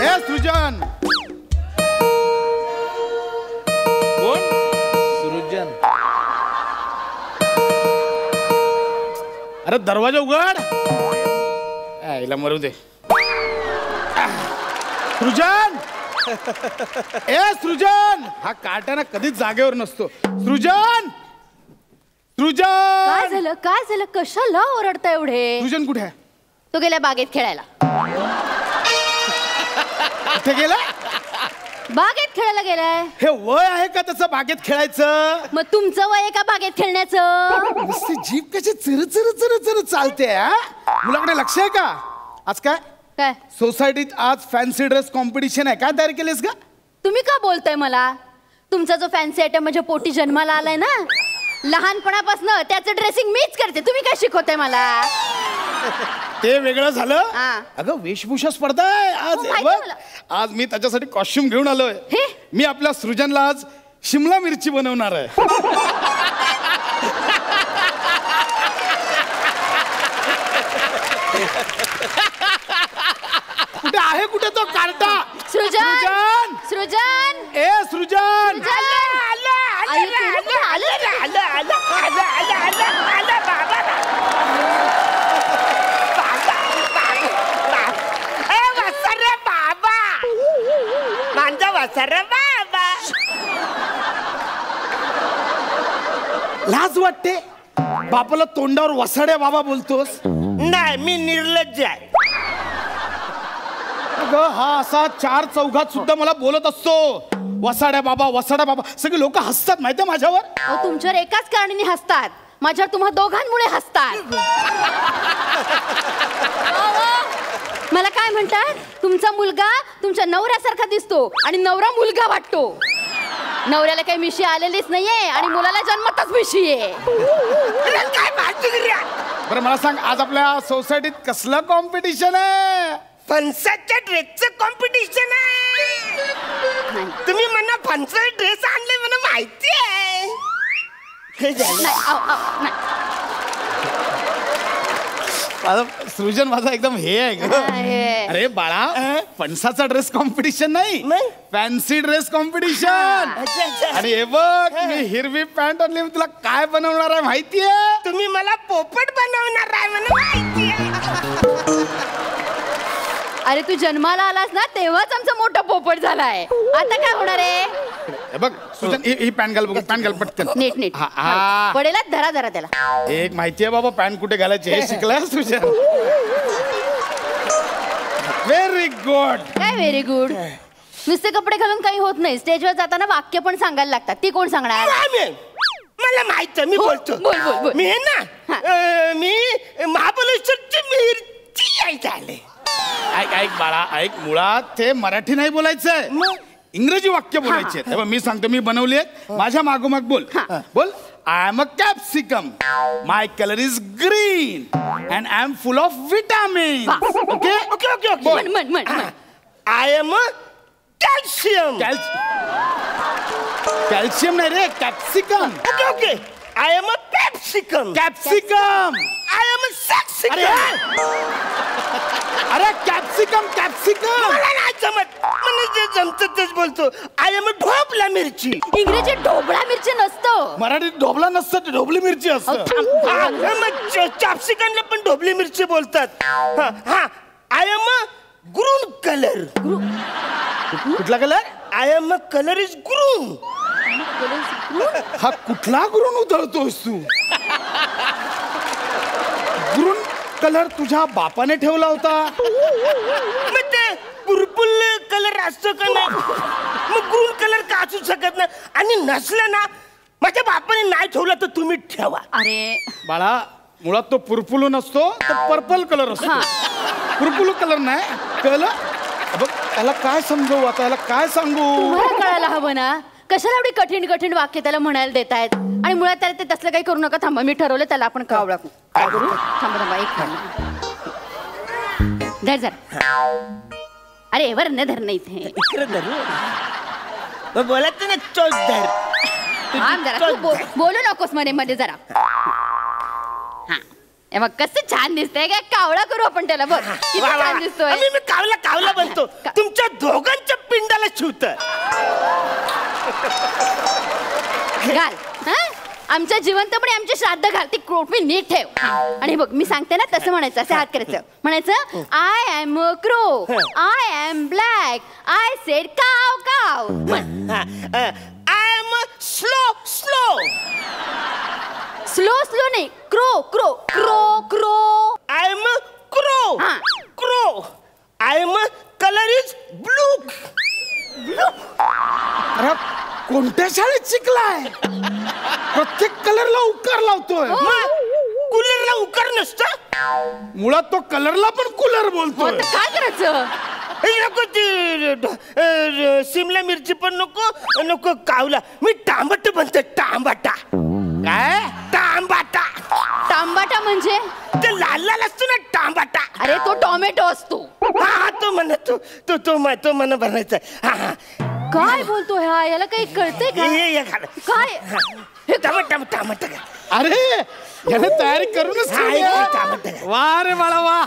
ए सृजन. कोण? सृजन. अरे दरवाजा उघड. आईला मरू दे. सृजन, ए सृजन. हा काटाना कधीच जागेवर नसतो. सृजन, काय सृजन. झालं कशाला ओरडता एवढे? सृजन कुठे आहे? तो गेला बागेत खेळायला. कुठे गेला? बागेत खेळायला गेलाय. हे वय आहे का त्याचं बागेत खेळायचं? मग तुमचं वय आहे का बागेत खेळण्याचं? नुसती जीभ कशी चिर चिर चिर चिर चालते. मुलाकडे लक्ष आहे का? आज काय काय सोसायटीत आज फॅन्सी ड्रेस कॉम्पिटिशन आहे. काय तयार केलीस का? तुम्ही का बोलताय मला? तुमचा जो फॅन्सी आयटम माझ्या पोटी जन्माला आलाय ना, लहानपणापासून त्याचं ड्रेसिंग मीच करते. तुम्ही काय शिकवताय मला? ते वेगळं झालं. हा. अगं वेशभूषा स्पर्धा आहे आज. माहिती बघ, मला. आज मी त्याच्यासाठी कॉस्ट्युम घेऊन आलोय. हे? मी आपल्या सृजनला आज शिमला मिरची बनवणार आहे. कुठे आहे कुठे तो कार्टा? सृजन, सृजन, ए सृजन. लाज वाटते बापाला तोंडावर वसाड्या बाबा बोलतोस? नाही, मी निर्लज्ज आहे. अगं हा असा चार चौघात सुद्धा मला बोलत असतो, वसाड्या बाबा वसाड्या बाबा. सगळे लोक हसतात माहितीये माझ्यावर. अहो, तुमच्यावर एकाच कारणाने हसतात, माझ्यावर तुम्हा दोघांमुळे हसतात. मला काय म्हणतात? तुमचा मुलगा तुमच्या नवऱ्यासारखा दिसतो आणि नवरा मुलगा वाटतो. नवऱ्याला काही मिशी आलेलीच नाहीये आणि मुलाला जन्मतच मिशी आहे. बरं मला सांग, आज आपल्या सोसायटीत कसलं कॉम्पिटिशन आहे? फणसाच्या ड्रेसचं कॉम्पिटिशन आहे. तुम्ही म्हणा फणसाचा ड्रेस आणले मला माहिती आहे. सृजन माझा एकदम हे आहे ग. अरे बाळा, फणसाचा ड्रेस कॉम्पिटिशन नाही, फॅन्सी ड्रेस कॉम्पिटिशन. आणि हे बघ, मी हिरवी पॅन्ट आणली. तुला काय बनवणार आहे माहितीये? तुम्ही मला पोपट बनवणार आहे मला माहिती आहे. अरे तू जन्माला आलास ना तेव्हाच आमचा मोठा पोपट झालाय. आता काय होणार आहे? हे बघ सृजन, ही पॅन्ट घाल बघ, पॅन्ट घाल पटकन. नीट नीट पडेला, धरा धरा त्याला. एक माहितीये बाबा पॅन्ट कुठे घालायची हे शिकलाय सृजन. Very good. काय व्हेरी गुड? नुसते कपडे घालून काही होत नाही. स्टेजवर जाताना वाक्य पण सांगायला लागतात. ती कोण सांगणार? मला माहित, मी बोलतो. बोल बोल बोल. मी ना, मी महाबळेश्वरची मिरची यायचं आले. ऐक ऐक बाळा, ऐक. मुळात ते मराठी नाही बोलायचंय, इंग्रजी वाक्य बोलायचे. मी सांगतो, मी बनवली आहेत. माझ्या मागोमाग बोल. बोल. I am a capsicum, my colour is green and I am full of vitamin. Okay okay okay okay. I am a calcium. Calcium नाही रे, capsicum. Okay okay. I am a capsicum. Capsicum. I am a सेक्सिकम. अरे capsicum capsicum. मला नाही जमत, मला जे जमतं तेच बोलतो. आय एम अ ढोबला मिरची. इंग्रजीत ढोबळा मिरची नसतं, मराठीत ढोबला नसतं, ढोबली मिरची असतं. कॅप्सिकमला पण ढोबली मिरची बोलतात. I am a green colour. कुठला colour? I am a colour is green. हा कुठला गुरून उधळतोस तू? गुरून कलर तुझ्या बापाने ठेवला होता. मग ते पर्पल कलर असतो का नाही, मग ग्रून कलर का असू शकत नाही. आणि नसलं ना, माझ्या बापाने नाही ठेवला तर तुम्ही ठेवा. अरे बाळा, मुळात तो पुरपुलो नसतो, तर पर्पल कलर असतो. पुरपुलो कलर नाही कळलं? बघ त्याला काय समजवू आता, याला काय सांगू? तुम्हाला कळायला हवं ना. कशाला एवढी कठीण कठीण वाक्य त्याला म्हणायला देत आहेत आणि मुळात त्याला ते तसलं काही करू नका. थांबा, मी ठरवलं त्याला आपण कावळा काय करू. थांबा एक मिनिट. धर जरा. अरे वरनं धर नाही इथे. इकडे धरू बोलत ना चोच धर. थांब जरा, तू बोलू नकोस मध्ये जरा. हा मग कसं छान दिसतंय. काय कावळा करू आपण त्याला. बघ किती छान दिसतोय. मी कावला बनतो. तुमच्या दोघांच्या पिंडाला शिवत घाल. आमच्या जिवंतपणे आमचे श्राद्ध घाल. ती क्रोपी नीट ठेव. आणि बघ मी सांगते ना तसं म्हणायचं. असं हात करायचं. म्हणायचं I am a crow, I am black, I said caw caw. I am slow slow. Slow slow नाही, crow crow crow crow. I am crow crow. I am colour is blue. अरे कोणत्या शाळेत शिकलाय. प्रत्येक कलरला उकार लावतोय. कूलरला उकार नसतं. मुळात तो कलरला पण कूलर बोलतोय. काय करायचं. नको ती शिमला मिरची पण नको नको कावला. मी टांबट बनतो. टांबाटा. काय टांबाटा. टांबाटा म्हणजे ते लाल लाल असतो ना टांबाटा. अरे तो टोमॅटो असतो. हा तो म्हणत तो मन बनायचा. हा काय बोलतोय हा. याला काही कळतंय का. काय टामट. अरे याने तयारी करूनच वा रे बाळा वा.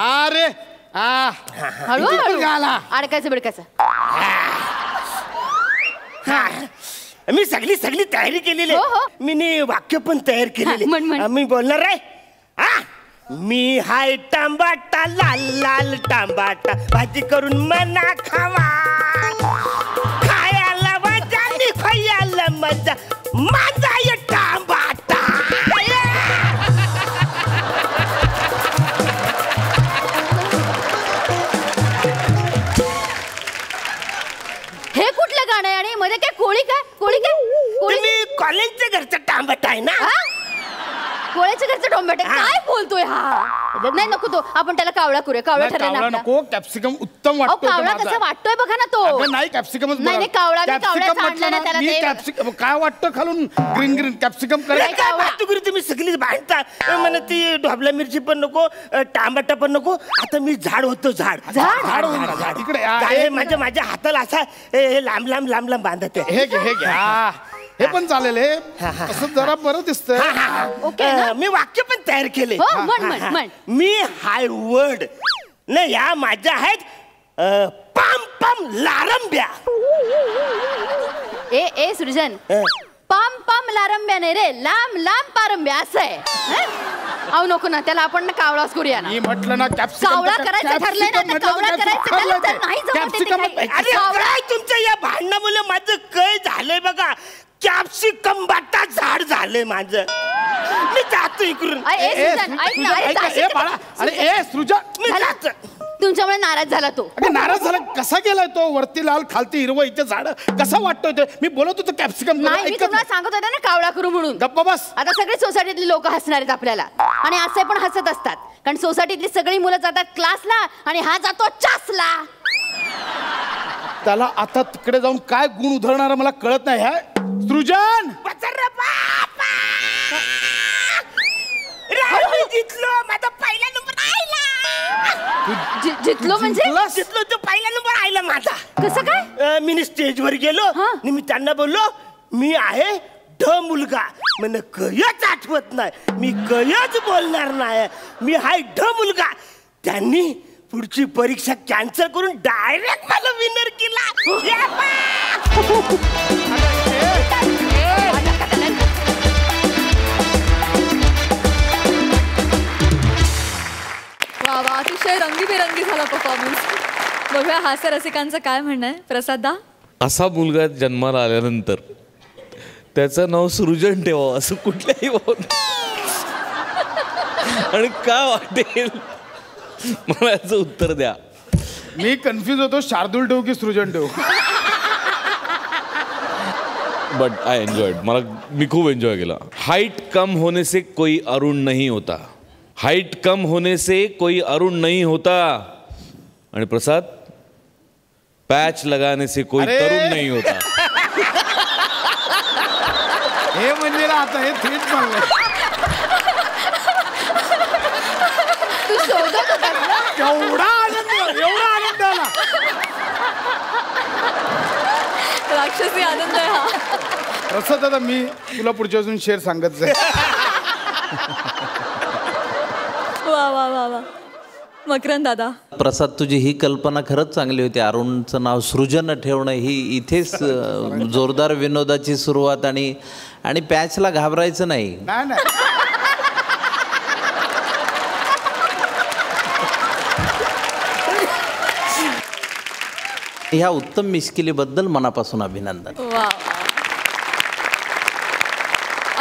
अरे हळूहळू अडकायचं बिडकायचं. मी सगळी तयारी केलेली. मी वाक्य पण तयार केलेली. मी बोलणार आहे. मी हाय टांबाटा लाल लाल टांबाटा भाजी करून मना खावा. खायला मजा आणि खायला मजा माझा या टांबाटा. हे कुठलं गाणं आहे. आणि मध्ये काय कोळी काय कोळी काय. मी कॉलेजच्या घरचा टांबाटा आहे ना. कोळ्याच्या घरचं टोमॅटो. काय बोलतोय हा. नाही नको तो आपण त्याला कावळा करूया. कावळा ठरला नको. कॅप्सिकम उत्तम वाटतो. कावळा कसा वाटतोय बघा ना तो. नाही कॅप्सिकमच. नाही कावळा काय वाटतं खालून ग्रीन ग्रीन कॅप्सिकम तुम्ही सगळी बांधता. मला ती ढोबला मिरची पण नको टांबाटा पण नको. आता मी झाड होतो. झाड इकडे माझ्या हाताला असा लांब लांब लांब लांब बांधत. हे घ्या. हे पण चालेल. हे असं जरा बरं दिसतंय. मी वाक्य पण तयार केले. मी हाय वर्ड नाही या माझ्या आहेत पाम पाम लारंब्या. ए सृजन पाम पाम लारंब्या नाही रे. लांब लांब पारंब्या असं आहे. अहो नको ना त्याला आपण कावळाच करूया ना. मी म्हटलं ना कावळा करायचं ठरलंय ना. कावळा करायचं. तुमच्या या भांडणामुळे माझं काय झालंय बघा. कॅप्सिकम बाटा झाड झालंय माझं. मी जातो इकडून. तुमच्यामुळे नाराज झाला तो. नाराज झाला कसा गेलाय तो. वरती लाल खालती हिरवं इथे झाड कसा वाटतोय ते. मी बोलत होतो कॅप्सिकम. नाही मी तुम्हाला सांगत होते ना कावळा करू म्हणून. गप्पा बस. आता सगळे सोसायटीतली लोक हसणार आहेत आपल्याला. आणि असे पण हसत असतात. कारण सोसायटीतली सगळी मुलं जातात क्लासला आणि हा जातो चासला. त्याला आता तिकडे जाऊन काय गुण उधळणार मला कळत नाही. ह्या सृजन जितलो माझा पहिला नंबर आयला. जितलो म्हणजे जितलो तो पहिला नंबर आयला माझा. कसं काय. मी स्टेजवर गेलो आणि मी त्यांना बोललो मी आहे ढ मुलगा. मला कयच आठवत नाही. मी कयच बोलणार नाही. मी हाय ढ मुलगा. त्यांनी पुढची परीक्षा कॅन्सल करून डायरेक्ट मला विनर केला. वा अतिशय रंगीबेरंगी झाला परफॉर्मन्स. बघूया हास्य रसिकांचं काय म्हणणं आहे. प्रसादा असा मुलगा जन्माला आल्यानंतर त्याचं नाव सृजन ठेवावं असं कुठल्याही आणि काय वाटेल मला याचं उत्तर द्या. मी कन्फ्युज होतो. शार्दूल ठेवू की सृजन ठेवू. But I enjoyed. मी खूप एन्जॉय केला. हाइट कम होने से कोई अरुण नहीं होता. हाइट कम होने से कोई अरुण नहीं होता. आणि प्रसाद पैच लगाने से कोई तरुण नहीं होता. हे म्हणजे ना आता हे थेट चाललंय. तू शोधत होतास ना? एवढा आनंद आला. राक्षसी आनंद आहे हा. प्रसाद दादा मी तुला पुढच्या अजून शेर सांगत जाईल. वा वा वा वा. मकरंद दादा. प्रसाद तुझी ही कल्पना खरंच चांगली होती. अरुणचं नाव सृजन ठेवणं ही इथेच जोरदार विनोदाची सुरुवात. आणि पॅचला घाबरायचं नाही. ह्या उत्तम मिश्किलीबद्दल मनापासून अभिनंदन. वा.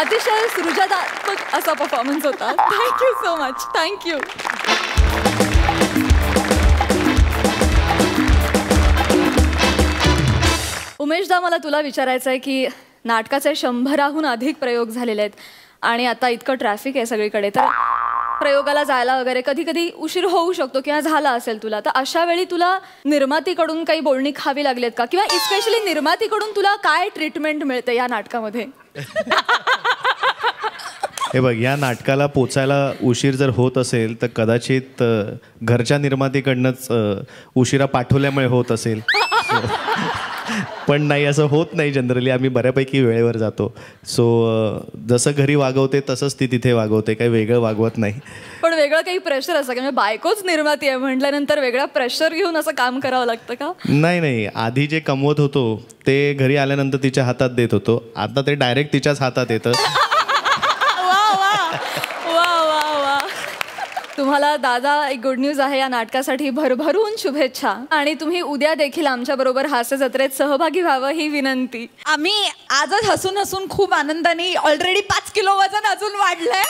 अतिशय सृजनात्मक असा परफॉर्मन्स होता. Thank you so much. थँक्यू. उमेशदा मला तुला विचारायचं आहे की नाटकाचे 100हून अधिक प्रयोग झालेले आहेत आणि आता इतकं ट्रॅफिक आहे सगळीकडे, तर प्रयोगाला जायला वगैरे कधी कधी उशीर होऊ शकतो किंवा झाला असेल तुला, तर अशा वेळी तुला निर्मातीकडून काही बोलणी खावी लागली आहेत का, किंवा इस्पेशली निर्मातीकडून तुला काय ट्रीटमेंट मिळते या नाटकामध्ये? हे बघ, या नाटकाला पोचायला उशीर जर होत असेल तर कदाचित घरच्या निर्मातीकडनंच उशिरा पाठवल्यामुळे होत असेल. पण नाही, असं होत नाही. जनरली आम्ही बऱ्यापैकी वेळेवर जातो. सो जसं घरी वागवते तसंच ती तिथे वागवते, काही वेगळं वागवत नाही. पण वेगळं काही प्रेशर असतं का, म्हणजे बायकोच निर्माती आहे म्हटल्यानंतर वेगळा प्रेशर घेऊन असं काम करावं लागतं का? नाही, आधी जे कमवत होतो ते घरी आल्यानंतर तिच्या हातात देत होतो. आता ते डायरेक्ट तिच्याच हातात येतं. तुम्हाला दादा एक गुड न्यूज आहे, या नाटकासाठी भरभरून शुभेच्छा. आणि तुम्ही उद्या देखील आमच्या बरोबर हास्य जत्रेत सहभागी व्हावं ही विनंती. आम्ही आजच हसून हसून खूप आनंदाने ऑलरेडी 5 किलो वजन अजून वाढलंय.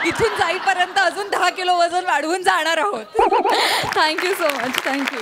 इथून जाईपर्यंत अजून 10 किलो वजन वाढवून जाणार आहोत. Thank you so much. थँक्यू.